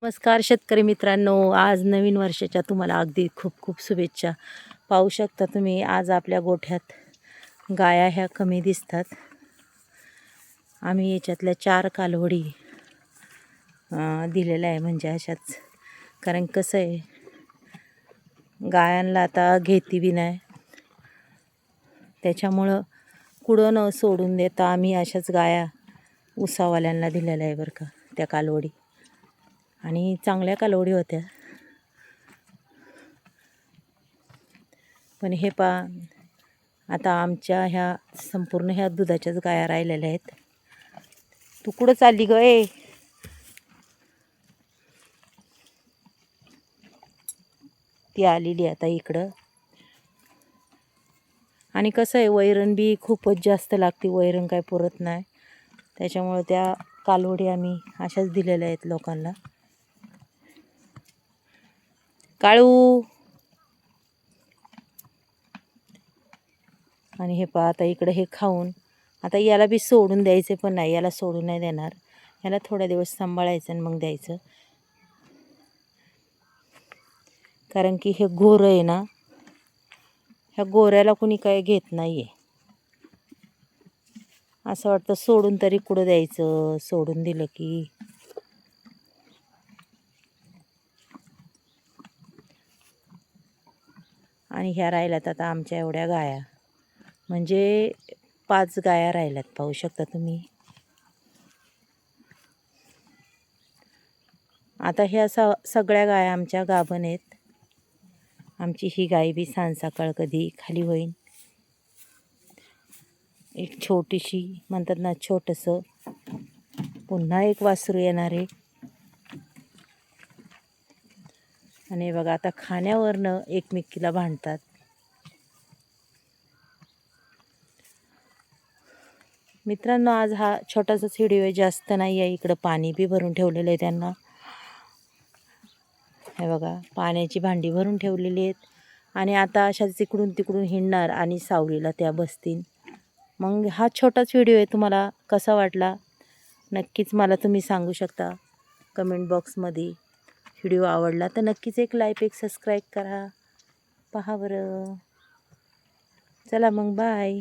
नमस्कार शेतकरी मित्रांनो, आज नवीन वर्षाच्या तुम्हाला अगदी खूप खूप शुभेच्छा. पाहू शकता तुम्ही, आज आपल्या गोठ्यात गाया ह्या कमी दिसतात. आम्ही याच्यातल्या 4 कालवडी दिलेल्या आहे, म्हणजे अशाच. कारण कसं आहे, गायांना आता घेती बी नाही, त्याच्यामुळं कुठं न सोडून देता आम्ही अशाच गाया उसावाल्यांना दिलेल्या आहे बरं का, त्या कालवडी. आणि चांगल्या कालवडी होत्या. पण हे आता आमच्या ह्या संपूर्ण ह्या दुधाच्याच गाया राहिलेल्या आहेत. तू कुठं चालली ग? ती आलेली आता इकडं. आणि कसं आहे, वैरण बी खूपच जास्त लागते, वैरण काय पुरत नाही. त्याच्यामुळे त्या कालवडी आम्ही अशाच दिलेल्या आहेत लोकांना. काळू. आणि हे आता इकडं हे खाऊन आता याला बी सोडून द्यायचं पण नाही, याला सोडून नाही देणार. याला थोड्या दिवस सांभाळायचं आणि मग द्यायचं. कारण की हे गोरं आहे ना, ह्या गोऱ्याला कुणी काय घेत नाही आहे. असं वाटतं सोडून तरी कुठं द्यायचं, सोडून दिलं की. आणि ह्या राहिल्यात आता आमच्या एवढ्या गाया, म्हणजे 5 गाया राहिल्यात, पाहू शकता तुम्ही. आता ह्या सगळ्या गाया आमच्या गाभण आहेत. आमची ही गाय बी सांज-सकाळ कधी खाली होईल. एक छोटीशी म्हणतात ना, छोटंसं पुन्हा एक वासरू येणार आहे. आणि बघा आता खाण्यावरनं एकमेकीला भांडतात. मित्रांनो, आज हा छोटासाच व्हिडिओ आहे, जास्त नाही आहे. इकडं पाणी बी भरून ठेवलेलं आहे त्यांना. हे बघा, पाण्याची भांडी भरून ठेवलेली आहेत. आणि आता अशाच इकडून तिकडून हिंडणार आणि सावलीला त्या बसतील. मग हा छोटाच व्हिडिओ आहे, तुम्हाला कसा वाटला नक्कीच मला तुम्ही सांगू शकता कमेंट बॉक्समध्ये. व्हिडिओ आवडला तर नक्कीच एक लाईक, एक सबस्क्राईब करा. पहा बरं. चला मग, बाय.